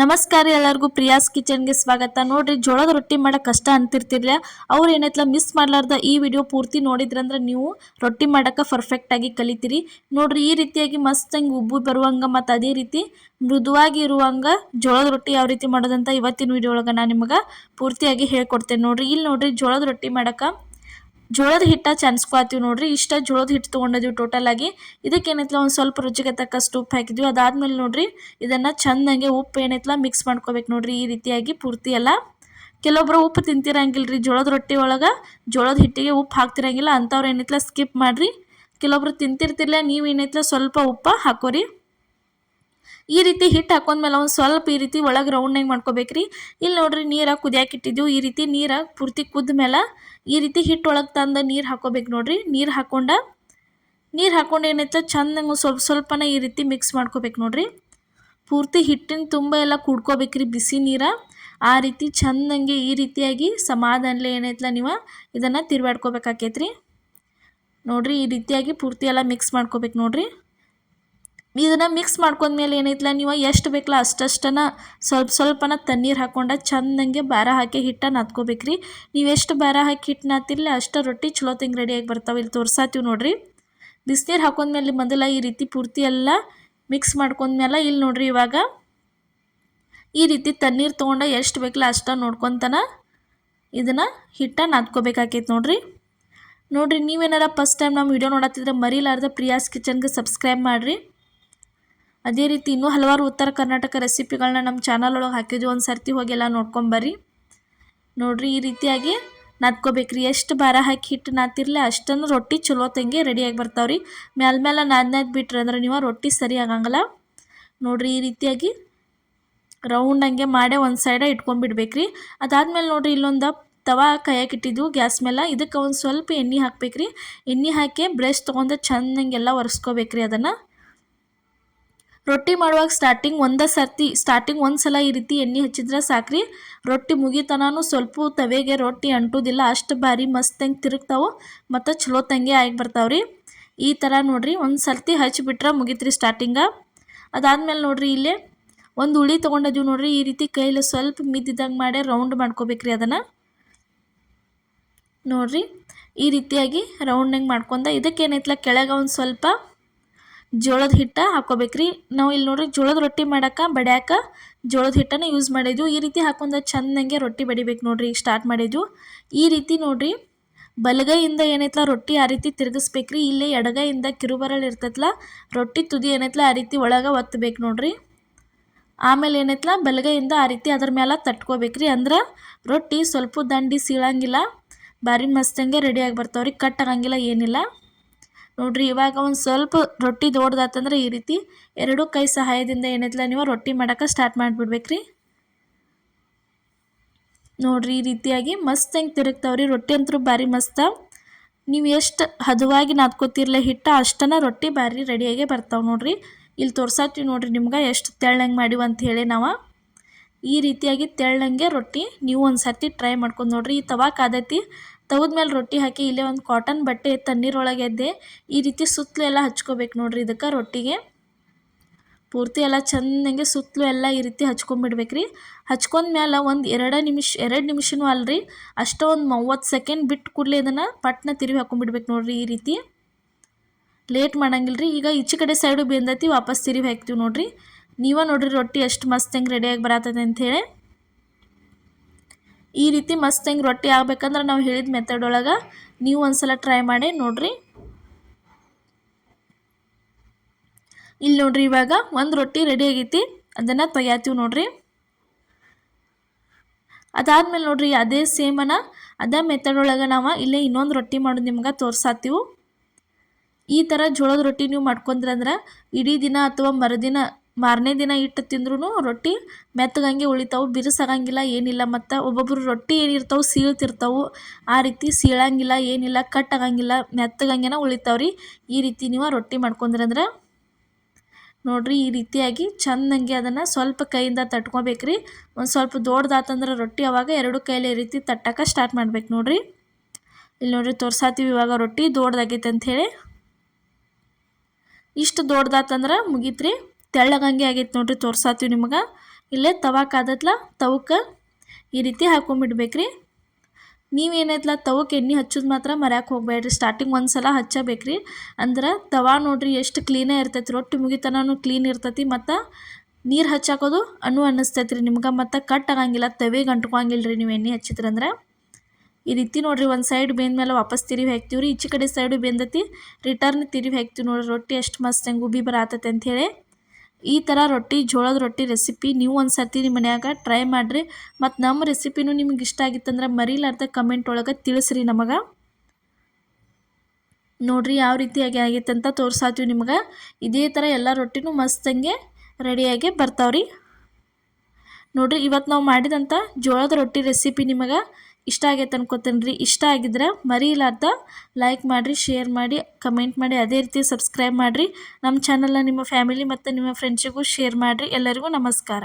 ನಮಸ್ಕಾರ ಎಲ್ಲರಿಗೂ ಪ್ರಿಯಾಸ್ ಕಿಚನ್ಗೆ ಸ್ವಾಗತ. ನೋಡ್ರಿ, ಜೋಳದ ರೊಟ್ಟಿ ಮಾಡಕ್ಕೆ ಕಷ್ಟ ಅಂತಿರ್ತಿರ್ಲಿಲ್ಲ. ಅವ್ರು ಏನೈತಲ್ಲ ಮಿಸ್ ಮಾಡ್ಲಾರ್ದ ಈ ವಿಡಿಯೋ ಪೂರ್ತಿ ನೋಡಿದ್ರಂದ್ರೆ ನೀವು ರೊಟ್ಟಿ ಮಾಡಕ್ಕೆ ಪರ್ಫೆಕ್ಟ್ ಆಗಿ ಕಲಿತೀರಿ. ನೋಡ್ರಿ, ಈ ರೀತಿಯಾಗಿ ಮಸ್ತ್ ಹಂಗೆ ಉಬ್ಬು ಬರುವಂಗ ಮತ್ತು ಅದೇ ರೀತಿ ಮೃದುವಾಗಿ ಇರುವಂಗ ಜೋಳದ ರೊಟ್ಟಿ ಯಾವ ರೀತಿ ಮಾಡೋದಂತ ಇವತ್ತಿನ ವಿಡಿಯೋ ಒಳಗೆ ನಾನು ನಿಮಗೆ ಪೂರ್ತಿಯಾಗಿ ಹೇಳ್ಕೊಡ್ತೇನೆ. ನೋಡ್ರಿ, ಇಲ್ಲಿ ನೋಡ್ರಿ ಜೋಳದ ರೊಟ್ಟಿ ಮಾಡಕ್ಕೆ ಜೋಳದ ಹಿಟ್ಟ ಚಾನ್ಸ್ಕೊತೀವಿ. ನೋಡ್ರಿ, ಇಷ್ಟ ಜೋಳದ ಹಿಟ್ಟು ತೊಗೊಂಡಿದ್ವಿ ಟೋಟಲ್ ಆಗಿ. ಇದಕ್ಕೆ ಏನೈತಲ್ಲ ಒಂದು ಸ್ವಲ್ಪ ರುಚಿಗೆ ತಕ್ಕಷ್ಟು ಉಪ್ಪು ಹಾಕಿದ್ವಿ. ಅದಾದ್ಮೇಲೆ ನೋಡ್ರಿ ಇದನ್ನು ಚಂದಂಗೆ ಉಪ್ಪು ಏನೈತಲ್ಲ ಮಿಕ್ಸ್ ಮಾಡ್ಕೋಬೇಕು. ನೋಡ್ರಿ, ಈ ರೀತಿಯಾಗಿ ಪೂರ್ತಿ ಎಲ್ಲ. ಕೆಲವೊಬ್ರು ಉಪ್ಪು ತಿಂತಿರಂಗಿಲ್ರಿ, ಜೋಳದ ರೊಟ್ಟಿ ಒಳಗೆ ಜೋಳದ ಹಿಟ್ಟಿಗೆ ಉಪ್ಪು ಹಾಕ್ತಿರಂಗಿಲ್ಲ. ಅಂಥವ್ರು ಏನೈತಲ್ಲ ಸ್ಕಿಪ್ ಮಾಡಿರಿ. ಕೆಲವೊಬ್ರು ತಿಂತಿರ್ತಿರ್ಲಿಲ್ಲ, ನೀವು ಏನೈತಲ್ಲ ಸ್ವಲ್ಪ ಉಪ್ಪು ಹಾಕೋರಿ. ಈ ರೀತಿ ಹಿಟ್ಟು ಹಾಕೊಂಡ್ಮೇಲೆ ಒಂದು ಸ್ವಲ್ಪ ಈ ರೀತಿ ಒಳಗೆ ರೌಂಡಾಗಿ ಮಾಡ್ಕೋಬೇಕ್ರಿ. ಇಲ್ಲಿ ನೋಡ್ರಿ ನೀರಾಗಿ ಕುದಿಯಾಕೆ ಇಟ್ಟಿದ್ದೀವಿ. ಈ ರೀತಿ ನೀರಾಗಿ ಪೂರ್ತಿ ಕುದ್ದ ಮೇಲೆ ಈ ರೀತಿ ಹಿಟ್ಟು ಒಳಗೆ ತಂದು ನೀರು ಹಾಕೋಬೇಕು. ನೋಡ್ರಿ, ನೀರು ಹಾಕೊಂಡು ಏನೈತೆ ಚಂದಂಗೆ ಸ್ವಲ್ಪನ ಈ ರೀತಿ ಮಿಕ್ಸ್ ಮಾಡ್ಕೋಬೇಕು. ನೋಡ್ರಿ, ಪೂರ್ತಿ ಹಿಟ್ಟಿನ ತುಂಬ ಎಲ್ಲ ಕುಡ್ಕೋಬೇಕ್ರಿ ಬಿಸಿ ನೀರ. ಆ ರೀತಿ ಚಂದಂಗೆ ಈ ರೀತಿಯಾಗಿ ಸಮಾಧಾನಲೆ ಏನೈತಲ್ಲ ನೀವು ಇದನ್ನು ತಿರ್ವಾಡ್ಕೋಬೇಕಾಕೈತ್ರಿ. ನೋಡ್ರಿ, ಈ ರೀತಿಯಾಗಿ ಪೂರ್ತಿ ಎಲ್ಲ ಮಿಕ್ಸ್ ಮಾಡ್ಕೋಬೇಕು. ನೋಡ್ರಿ, ಇದನ್ನು ಮಿಕ್ಸ್ ಮಾಡ್ಕೊಂಡ್ಮೇಲೆ ಏನೈತಲ್ಲ ನೀವು ಎಷ್ಟು ಬೇಕಲ್ಲ ಅಷ್ಟಷ್ಟನ ಸ್ವಲ್ಪನ ತಣ್ಣೀರು ಹಾಕ್ಕೊಂಡು ಚಂದಂಗೆ ಭಾರ ಹಾಕಿ ಹಿಟ್ಟನ್ನು ನಾದ್ಕೋಬೇಕ್ರಿ. ನೀವು ಎಷ್ಟು ಭಾರ ಹಾಕಿ ಹಿಟ್ಟು ನಾದ್ತಿರಲಿ ಅಷ್ಟು ರೊಟ್ಟಿ ಚಲೋ ತಂಗೆ ರೆಡಿಯಾಗಿ ಬರ್ತಾವೆ. ಇಲ್ಲಿ ತೋರ್ಸಾತೀವಿ ನೋಡ್ರಿ. ಬಿಸಿನೀರು ಹಾಕೊಂಡ್ಮೇಲೆ ಮೊದಲ ಈ ರೀತಿ ಪೂರ್ತಿ ಎಲ್ಲ ಮಿಕ್ಸ್ ಮಾಡ್ಕೊಂಡ್ಮೇಲೆ ಇಲ್ಲಿ ನೋಡ್ರಿ ಇವಾಗ ಈ ರೀತಿ ತಣ್ಣೀರು ತೊಗೊಂಡು ಎಷ್ಟು ಬೇಕಲ್ಲ ಅಷ್ಟ ನೋಡ್ಕೊತಾನ ಇದನ್ನು ಹಿಟ್ಟನ್ನು ನಾದ್ಕೋಬೇಕಾಕೈತೆ. ನೋಡ್ರಿ ನೀವೇನಾರ ಫಸ್ಟ್ ಟೈಮ್ ನಮ್ಮ ವಿಡಿಯೋ ನೋಡತ್ತಿದ್ರೆ ಮರಿಲಾರ್ದ ಪ್ರಿಯಾಸ್ ಕಿಚನ್ಗೆ ಸಬ್ಸ್ಕ್ರೈಬ್ ಮಾಡಿರಿ. ಅದೇ ರೀತಿ ಇನ್ನೂ ಹಲವಾರು ಉತ್ತರ ಕರ್ನಾಟಕ ರೆಸಿಪಿಗಳನ್ನ ನಮ್ಮ ಚಾನಲ್ ಒಳಗೆ ಹಾಕಿದ್ವಿ, ಒಂದು ಸರ್ತಿ ಹೋಗೆಲ್ಲ ನೋಡ್ಕೊಂಬರ್ರಿ. ನೋಡ್ರಿ, ಈ ರೀತಿಯಾಗಿ ನಾದ್ಕೋಬೇಕ್ರಿ. ಎಷ್ಟು ಭಾರ ಹಾಕಿ ಹಿಟ್ಟು ನಾದ್ತಿರ್ಲಿ ಅಷ್ಟನ್ನು ರೊಟ್ಟಿ ಚಲೋ ತಂಗೆ ರೆಡಿಯಾಗಿ ಬರ್ತಾವ್ರಿ. ಮೇಲೆ ನಾದ್ ಬಿಟ್ರಿ ಅಂದ್ರೆ ನೀವು ರೊಟ್ಟಿ ಸರಿ ಆಗಂಗಿಲ್ಲ. ನೋಡ್ರಿ, ಈ ರೀತಿಯಾಗಿ ರೌಂಡ್ ಹಂಗೆ ಮಾಡೇ ಒಂದು ಸೈಡ ಇಟ್ಕೊಂಡ್ಬಿಡ್ಬೇಕ್ರಿ. ಅದಾದ್ಮೇಲೆ ನೋಡ್ರಿ ಇಲ್ಲೊಂದು ತವಾ ಕೈಯಾಗಿ ಇಟ್ಟಿದ್ವು ಗ್ಯಾಸ್ ಮೇಲೆ. ಇದಕ್ಕೆ ಒಂದು ಸ್ವಲ್ಪ ಎಣ್ಣೆ ಹಾಕ್ಬೇಕ್ರಿ. ಎಣ್ಣೆ ಹಾಕಿ ಬ್ರಷ್ ತೊಗೊಂಡು ಚಂದಂಗೆಲ್ಲ ಒರೆಸ್ಕೋಬೇಕ್ರಿ. ಅದನ್ನು ರೊಟ್ಟಿ ಮಾಡುವಾಗ ಸ್ಟಾರ್ಟಿಂಗ್ ಒಂದು ಸಲ ಈ ರೀತಿ ಎಣ್ಣೆ ಹಚ್ಚಿದ್ರೆ ಸಾಕ್ರಿ. ರೊಟ್ಟಿ ಮುಗಿತನೂ ಸ್ವಲ್ಪ ತವೆಗೆ ರೊಟ್ಟಿ ಅಂಟುವುದಿಲ್ಲ. ಅಷ್ಟು ಭಾರಿ ಮಸ್ತಂಗೆ ತಿರುಗ್ತಾವೆ ಮತ್ತು ಚಲೋ ತಂಗೆ ಆಗಿ ಬರ್ತಾವ್ರಿ. ಈ ಥರ ನೋಡ್ರಿ ಒಂದು ಸರ್ತಿ ಹಚ್ಚಿಬಿಟ್ರೆ ಮುಗಿತ್ರಿ ಸ್ಟಾರ್ಟಿಂಗ. ಅದಾದ್ಮೇಲೆ ನೋಡ್ರಿ ಇಲ್ಲೇ ಒಂದು ಉಳಿ ತೊಗೊಂಡಿದ್ದೀವಿ. ನೋಡ್ರಿ, ಈ ರೀತಿ ಕೈಲಿ ಸ್ವಲ್ಪ ಮಿದ್ದಿದ್ದಂಗೆ ಮಾಡಿ ರೌಂಡ್ ಮಾಡ್ಕೋಬೇಕ್ರಿ. ಅದನ್ನು ನೋಡ್ರಿ ಈ ರೀತಿಯಾಗಿ ರೌಂಡಂಗೆ ಮಾಡ್ಕೊಂಡ ಇದಕ್ಕೇನೈತಲ್ಲ ಕೆಳಗೆ ಒಂದು ಸ್ವಲ್ಪ ಜೋಳದ ಹಿಟ್ಟು ಹಾಕ್ಕೋಬೇಕ್ರಿ. ನಾವು ಇಲ್ಲಿ ನೋಡ್ರಿ ಜೋಳದ ರೊಟ್ಟಿ ಮಾಡೋಕೆ ಬಡ್ಯಾಕ ಜೋಳದ ಹಿಟ್ಟನ್ನು ಯೂಸ್ ಮಾಡಿದ್ವು. ಈ ರೀತಿ ಹಾಕೊಂಡು ಚಂದಂಗೆ ರೊಟ್ಟಿ ಬಡಿಬೇಕು. ನೋಡ್ರಿ, ಈಗ ಸ್ಟಾರ್ಟ್ ಮಾಡಿದ್ವು. ಈ ರೀತಿ ನೋಡ್ರಿ ಬಲಗೈಯಿಂದ ಏನೈತಲ್ಲ ರೊಟ್ಟಿ ಆ ರೀತಿ ತಿರುಗಿಸ್ಬೇಕ್ರಿ. ಇಲ್ಲೇ ಎಡಗೈಯಿಂದ ಕಿರುಬರಳು ಇರ್ತೈತಲ್ಲ ರೊಟ್ಟಿ ತುದಿ ಏನೈತಲ್ಲ ಆ ರೀತಿ ಒಳಗೆ ಒತ್ತಬೇಕು. ನೋಡ್ರಿ, ಆಮೇಲೆ ಏನೈತಲ್ಲ ಬಲಗೈಯಿಂದ ಆ ರೀತಿ ಅದ್ರ ಮೇಲೆ ತಟ್ಕೋಬೇಕ್ರಿ. ಅಂದ್ರೆ ರೊಟ್ಟಿ ಸ್ವಲ್ಪ ದಂಡಿ ಸೀಳಂಗಿಲ್ಲ, ಭಾರಿ ಮಸ್ತಂಗೆ ರೆಡಿಯಾಗಿ ಬರ್ತಾವ್ರಿ. ಕಟ್ ಆಗಂಗಿಲ್ಲ, ಏನಿಲ್ಲ. ನೋಡ್ರಿ, ಇವಾಗ ಒಂದು ಸ್ವಲ್ಪ ರೊಟ್ಟಿ ದೊಡ್ಡದಾತಂದ್ರೆ ಈ ರೀತಿ ಎರಡೂ ಕೈ ಸಹಾಯದಿಂದ ಏನೈತಲ್ಲ ನೀವು ರೊಟ್ಟಿ ಮಾಡೋಕೆ ಸ್ಟಾರ್ಟ್ ಮಾಡಿಬಿಡ್ಬೇಕ್ರಿ. ನೋಡ್ರಿ, ಈ ರೀತಿಯಾಗಿ ಮಸ್ತ್ ಹೆಂಗೆ ತಿರುಗ್ತಾವ್ರಿ. ರೊಟ್ಟಿ ಅಂತೂ ಭಾರಿ ಮಸ್ತ. ನೀವು ಎಷ್ಟು ಹದವಾಗಿ ನಾದ್ಕೋತಿರ್ಲಿ ಹಿಟ್ಟ ಅಷ್ಟನ್ನ ರೊಟ್ಟಿ ಭಾರಿ ರೆಡಿಯಾಗಿ ಬರ್ತಾವೆ. ನೋಡ್ರಿ, ಇಲ್ಲಿ ತೋರ್ಸಾತೀವಿ ನೋಡ್ರಿ ನಿಮ್ಗೆ ಎಷ್ಟು ತೆಳ್ಳಂಗೆ ಮಾಡಿವ ಅಂತ ಹೇಳಿ. ನಾವು ಈ ರೀತಿಯಾಗಿ ತೆಳ್ಳಂಗೆ ರೊಟ್ಟಿ ನೀವು ಒಂದು ಸರ್ತಿ ಟ್ರೈ ಮಾಡ್ಕೊಂಡು ನೋಡ್ರಿ. ಈ ತವಾ ಕಾದೈತಿ, ತವದ ಮೇಲೆ ರೊಟ್ಟಿ ಹಾಕಿ ಇಲ್ಲೇ ಒಂದು ಕಾಟನ್ ಬಟ್ಟೆ ತಣ್ಣೀರೊಳಗೆ ಎದ್ದೆ ಈ ರೀತಿ ಸುತ್ತಲೂ ಎಲ್ಲ ಹಚ್ಕೋಬೇಕು. ನೋಡ್ರಿ, ಇದಕ್ಕೆ ರೊಟ್ಟಿಗೆ ಪೂರ್ತಿ ಎಲ್ಲ ಚಂದಂಗೆ ಸುತ್ತಲೂ ಎಲ್ಲ ಈ ರೀತಿ ಹಚ್ಕೊಂಡ್ಬಿಡ್ಬೇಕ್ರಿ. ಹಚ್ಕೊಂಡ್ಮೇಲೆ ಒಂದು 2 ನಿಮಿಷನೂ ಅಲ್ರಿ, ಅಷ್ಟೋ ಒಂದು 30 ಸೆಕೆಂಡ್ ಬಿಟ್ಟು ಕೂಡಲೇ ಇದನ್ನು ಪಟ್ನ ತಿರುವಿ ಹಾಕೊಂಡ್ಬಿಡ್ಬೇಕು. ನೋಡ್ರಿ, ಈ ರೀತಿ ಲೇಟ್ ಮಾಡಂಗಿಲ್ರಿ. ಈಗ ಈಚೆ ಕಡೆ ಸೈಡು ಬೆಂದೈತಿ, ವಾಪಸ್ ತಿರುವಿ ಹಾಕ್ತೀವಿ. ನೋಡ್ರಿ, ನೀವೇ ನೋಡ್ರಿ ರೊಟ್ಟಿ ಎಷ್ಟು ಮಸ್ತ್ ಹೆಂಗೆ ರೆಡಿಯಾಗಿ ಬರತ್ತದ ಅಂಥೇಳಿ. ಈ ರೀತಿ ಮಸ್ತ್ ಹೆಂಗೆ ರೊಟ್ಟಿ ಆಗ್ಬೇಕಂದ್ರೆ ನಾವು ಹೇಳಿದ ಮೆಥಡ್ ಒಳಗೆ ನೀವು ಒಂದ್ಸಲ ಟ್ರೈ ಮಾಡಿ ನೋಡ್ರಿ. ಇಲ್ಲಿ ನೋಡ್ರಿ ಇವಾಗ ಒಂದು ರೊಟ್ಟಿ ರೆಡಿ ಆಗೈತಿ, ಅದನ್ನು ತೊಯ್ಯಾತೀವಿ. ನೋಡ್ರಿ, ಅದಾದ್ಮೇಲೆ ನೋಡ್ರಿ ಅದೇ ಅದೇ ಮೆಥಡ್ ಒಳಗೆ ನಾವು ಇಲ್ಲೇ ಇನ್ನೊಂದು ರೊಟ್ಟಿ ಮಾಡೋದು ನಿಮ್ಗೆ ತೋರ್ಸಾತೀವಿ. ಈ ಥರ ಜೋಳದ ರೊಟ್ಟಿ ನೀವು ಮಾಡ್ಕೊಂಡ್ರಂದ್ರೆ ಇಡೀ ದಿನ ಅಥವಾ ಮಾರನೇ ದಿನ ಇಟ್ಟು ತಿಂದ್ರೂ ರೊಟ್ಟಿ ಮೆತ್ತಗಂಗೆ ಉಳಿತಾವೆ, ಬಿರುಸಾಗಂಗಿಲ್ಲ, ಏನಿಲ್ಲ. ಮತ್ತು ಒಬ್ಬೊಬ್ರು ರೊಟ್ಟಿ ಏನಿರ್ತಾವೆ ಸೀಳ್ತಿರ್ತಾವೆ, ಆ ರೀತಿ ಸೀಳಂಗಿಲ್ಲ, ಏನಿಲ್ಲ, ಕಟ್ ಆಗಂಗಿಲ್ಲ, ಮೆತ್ತಗಂಗೆನ ಉಳಿತಾವ್ರಿ. ಈ ರೀತಿ ನೀವು ರೊಟ್ಟಿ ಮಾಡ್ಕೊಂಡ್ರಂದ್ರೆ ನೋಡ್ರಿ ಈ ರೀತಿಯಾಗಿ ಚಂದಂಗೆ ಅದನ್ನು ಸ್ವಲ್ಪ ಕೈಯಿಂದ ತಟ್ಕೋಬೇಕ್ರಿ. ಒಂದು ಸ್ವಲ್ಪ ದೊಡ್ಡದಾತಂದ್ರೆ ರೊಟ್ಟಿ ಅವಾಗ 2 ಕೈಲಿ ಈ ರೀತಿ ತಟ್ಟಕ್ಕೆ ಸ್ಟಾರ್ಟ್ ಮಾಡ್ಬೇಕು. ನೋಡ್ರಿ, ಇಲ್ಲಿ ನೋಡ್ರಿ ತೋರ್ಸಾತೀವಿ ಇವಾಗ ರೊಟ್ಟಿ ದೊಡ್ಡದಾಗೈತೆ ಅಂಥೇಳಿ. ಇಷ್ಟು ದೊಡ್ಡದಾತಂದ್ರೆ ಮುಗೀತ್ರಿ, ತೆಳ್ಳಗಂಗೆ ಆಗೈತೆ. ನೋಡ್ರಿ, ತೋರ್ಸಾತೀವಿ ನಿಮ್ಗೆ. ಇಲ್ಲೇ ತವಾ ಕಾದತ್ಲ ತವಕ್ಕೆ ಈ ರೀತಿ ಹಾಕೊಂಡ್ಬಿಡ್ಬೇಕ್ರಿ. ನೀವೇನೈತ್ಲ ತವಕ್ಕೆ ಎಣ್ಣೆ ಹಚ್ಚೋದು ಮಾತ್ರ ಮರ್ಯಾಕೆ ಹೋಗ್ಬೇಡ್ರಿ. ಸ್ಟಾರ್ಟಿಂಗ್ ಒಂದು ಸಲ ಹಚ್ಚಬೇಕ್ರಿ. ಅಂದ್ರೆ ತವಾ ನೋಡ್ರಿ ಎಷ್ಟು ಕ್ಲೀನೇ ಇರ್ತೈತಿ, ರೊಟ್ಟಿ ಮುಗಿತನೂ ಕ್ಲೀನ್ ಇರ್ತೈತಿ. ಮತ್ತು ನೀರು ಹಚ್ಚಾಕೋದು ಅನ್ನಿಸ್ತೈತಿ ರೀ ನಿಮ್ಗೆ. ಮತ್ತು ಕಟ್ ಆಗಂಗಿಲ್ಲ, ತವೆಗೆ ಅಂಟ್ಕೊಂಗಿಲ್ಲ ರೀ ನೀವು ಎಣ್ಣೆ ಹಚ್ಚಿದ್ರಂದ್ರೆ. ಈ ರೀತಿ ನೋಡ್ರಿ ಒಂದು ಸೈಡ್ ಬೆಂದ್ಮೇಲೆ ವಾಪಸ್ ತಿರುವಿ ಹಾಕ್ತೀವಿ ರೀ. ಈಚೆ ಕಡೆ ಸೈಡು ಬೆಂದತಿ, ರಿಟರ್ನ್ ತಿರುವಿ ಹಾಕ್ತೀವಿ ನೋಡ್ರಿ. ರೊಟ್ಟಿ ಎಷ್ಟು ಮಸ್ತ್ ಹೆಂಗೆ ಉಬ್ಬಿ ಬರತೈತೆ ಅಂಥೇಳಿ. ಈ ಥರ ರೊಟ್ಟಿ, ಜೋಳದ ರೊಟ್ಟಿ ರೆಸಿಪಿ ನೀವು ಒಂದು ಸರ್ತಿ ನಿಮ್ಮ ಮನ್ಯಾಗ ಟ್ರೈ ಮಾಡಿರಿ. ಮತ್ತು ನಮ್ಮ ರೆಸಿಪಿನೂ ನಿಮ್ಗೆ ಇಷ್ಟ ಆಗಿತ್ತಂದ್ರೆ ಮರಿಲಾರ್ದ ಕಮೆಂಟ್ ಒಳಗೆ ತಿಳಿಸ್ರಿ ನಮಗೆ. ನೋಡ್ರಿ ಯಾವ ರೀತಿಯಾಗಿ ಆಗೈತೆ ಅಂತ ತೋರ್ಸಾತೀವಿ ನಿಮ್ಗೆ. ಇದೇ ಥರ ಎಲ್ಲ ರೊಟ್ಟಿನೂ ಮಸ್ತಂಗೆ ರೆಡಿಯಾಗಿ ಬರ್ತಾವ್ರಿ. ನೋಡ್ರಿ ಇವತ್ತು ನಾವು ಮಾಡಿದಂಥ ಜೋಳದ ರೊಟ್ಟಿ ರೆಸಿಪಿ ನಿಮಗೆ ಇಷ್ಟ ಆಗೈತೆ ಅನ್ಕೋತೇನೆ ರೀ. ಇಷ್ಟ ಆಗಿದ್ರೆ ಮರಿಲಾರ್ದ ಲೈಕ್ ಮಾಡಿರಿ, ಶೇರ್ ಮಾಡಿ, ಕಮೆಂಟ್ ಮಾಡಿ, ಅದೇ ರೀತಿ ಸಬ್ಸ್ಕ್ರೈಬ್ ಮಾಡಿರಿ. ನಮ್ಮ ಚಾನಲ್ನ ನಿಮ್ಮ ಫ್ಯಾಮಿಲಿ ಮತ್ತು ನಿಮ್ಮ ಫ್ರೆಂಡ್ಸಿಗೂ ಶೇರ್ ಮಾಡಿರಿ. ಎಲ್ಲರಿಗೂ ನಮಸ್ಕಾರ.